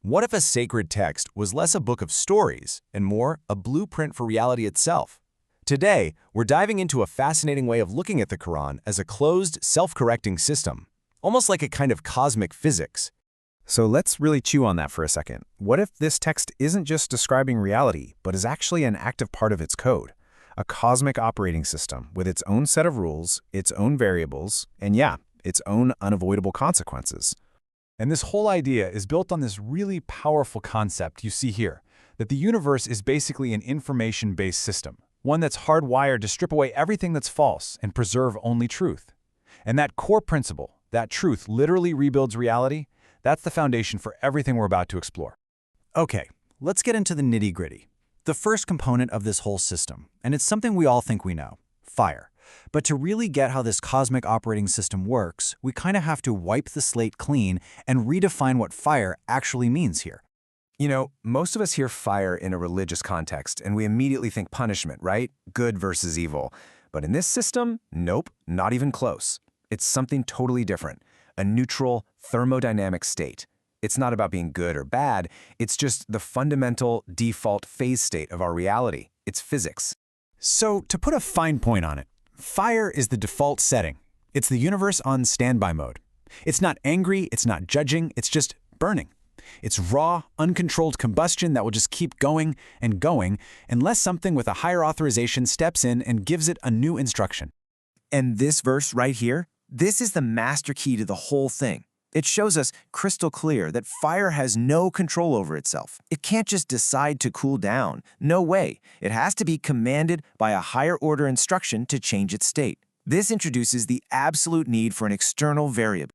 What if a sacred text was less a book of stories and more a blueprint for reality itself? Today, we're diving into a fascinating way of looking at the Quran as a closed, self-correcting system, almost like a kind of cosmic physics. So let's really chew on that for a second. What if this text isn't just describing reality, but is actually an active part of its code? A cosmic operating system with its own set of rules, its own variables, and yeah, its own unavoidable consequences. And this whole idea is built on this really powerful concept you see here, that the universe is basically an information-based system, one that's hardwired to strip away everything that's false and preserve only truth. And that core principle, that truth literally rebuilds reality, that's the foundation for everything we're about to explore. Okay, let's get into the nitty-gritty. The first component of this whole system, and it's something we all think we know, fire. But to really get how this cosmic operating system works, we kind of have to wipe the slate clean and redefine what fire actually means here. You know, most of us hear fire in a religious context, and we immediately think punishment, right? Good versus evil. But in this system, nope, not even close. It's something totally different, a neutral, thermodynamic state. It's not about being good or bad, it's just the fundamental, default phase state of our reality. It's physics. So, to put a fine point on it, fire is the default setting. It's the universe on standby mode. It's not angry, it's not judging, it's just burning. It's raw, uncontrolled combustion that will just keep going and going unless something with a higher authorization steps in and gives it a new instruction. And this verse right here, this is the master key to the whole thing. It shows us crystal clear that fire has no control over itself. It can't just decide to cool down. No way. It has to be commanded by a higher order instruction to change its state. This introduces the absolute need for an external variable.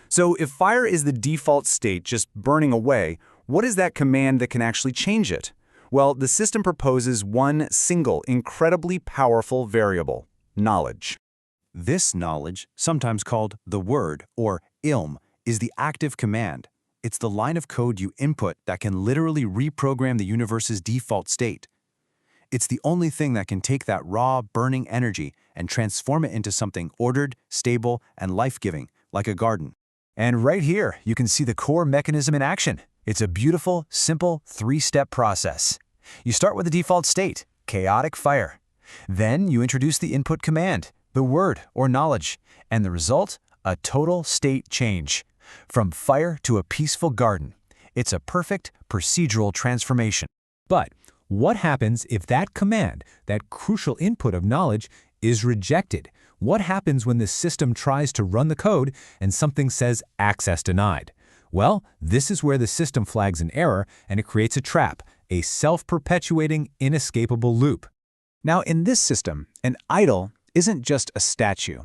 So if fire is the default state just burning away, what is that command that can actually change it? Well, the system proposes one single, incredibly powerful variable, knowledge. This knowledge, sometimes called the word or ilm, is the active command. It's the line of code you input that can literally reprogram the universe's default state. It's the only thing that can take that raw, burning energy and transform it into something ordered, stable, and life-giving, like a garden. And right here, you can see the core mechanism in action. It's a beautiful, simple, three-step process. You start with the default state, chaotic fire. Then you introduce the input command, the word or knowledge, and the result, a total state change. From fire to a peaceful garden. It's a perfect procedural transformation. But what happens if that command, that crucial input of knowledge, is rejected? What happens when the system tries to run the code and something says access denied? Well, this is where the system flags an error and it creates a trap, a self-perpetuating, inescapable loop. Now, in this system, an idol isn't just a statue.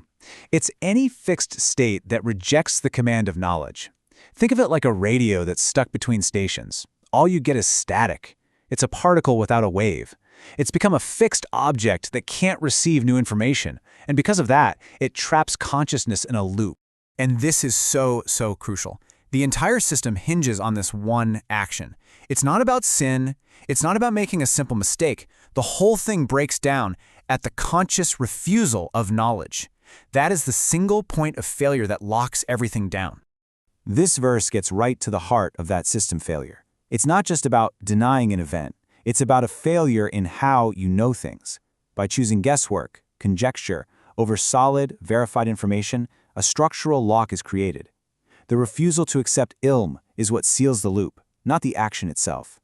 It's any fixed state that rejects the command of knowledge. Think of it like a radio that's stuck between stations. All you get is static. It's a particle without a wave. It's become a fixed object that can't receive new information, and because of that, it traps consciousness in a loop. And this is so crucial. The entire system hinges on this one action. It's not about sin. It's not about making a simple mistake. The whole thing breaks down at the conscious refusal of knowledge. That is the single point of failure that locks everything down. This verse gets right to the heart of that system failure. It's not just about denying an event. It's about a failure in how you know things. By choosing guesswork, conjecture, over solid, verified information, a structural lock is created. The refusal to accept ilm is what seals the loop, not the action itself.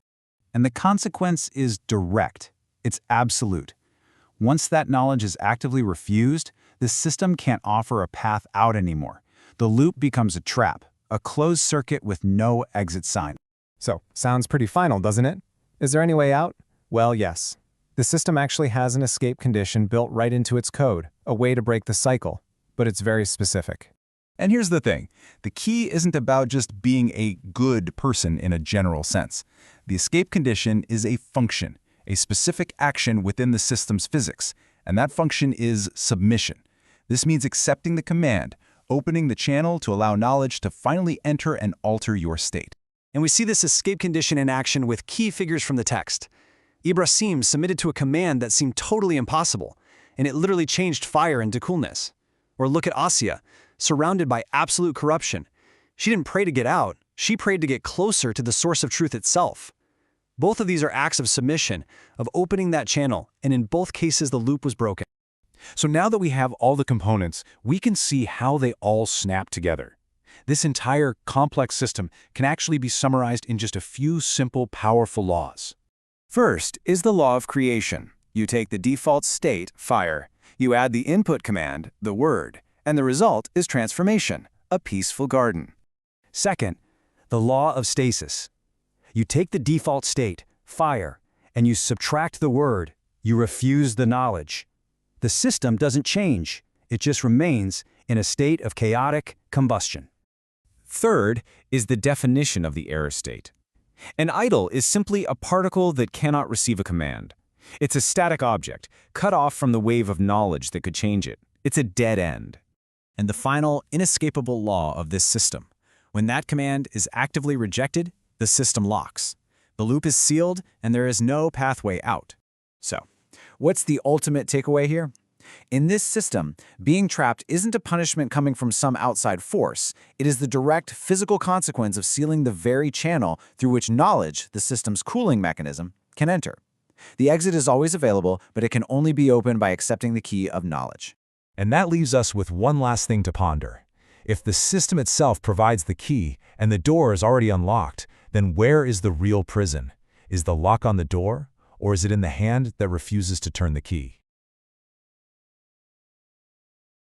And the consequence is direct. It's absolute. Once that knowledge is actively refused, the system can't offer a path out anymore. The loop becomes a trap, a closed circuit with no exit sign. So, sounds pretty final, doesn't it? Is there any way out? Well, yes. The system actually has an escape condition built right into its code, a way to break the cycle, but it's very specific. And here's the thing, the key isn't about just being a good person in a general sense. The escape condition is a function, a specific action within the system's physics, and that function is submission. This means accepting the command, opening the channel to allow knowledge to finally enter and alter your state. And we see this escape condition in action with key figures from the text. Razīm submitted to a command that seemed totally impossible, and it literally changed fire into coolness. Or look at Asya, surrounded by absolute corruption. She didn't pray to get out, She prayed to get closer to the source of truth itself. Both of these are acts of submission, of opening that channel, and in both cases the loop was broken. So now that we have all the components, we can see how they all snap together. This entire complex system can actually be summarized in just a few simple, powerful laws. First is the law of creation. You take the default state, fire, you add the input command, the word, and the result is transformation, a peaceful garden. Second, the law of stasis. You take the default state, fire, and you subtract the word, you refuse the knowledge. The system doesn't change, it just remains in a state of chaotic combustion. Third is the definition of the error state. An idol is simply a particle that cannot receive a command. It's a static object, cut off from the wave of knowledge that could change it. It's a dead end. And the final, inescapable law of this system. When that command is actively rejected, the system locks. The loop is sealed, and there is no pathway out. So, what's the ultimate takeaway here? In this system, being trapped isn't a punishment coming from some outside force. It is the direct physical consequence of sealing the very channel through which knowledge, the system's cooling mechanism, can enter. The exit is always available, but it can only be opened by accepting the key of knowledge. And that leaves us with one last thing to ponder. If the system itself provides the key and the door is already unlocked, then where is the real prison? Is the lock on the door, or is it in the hand that refuses to turn the key?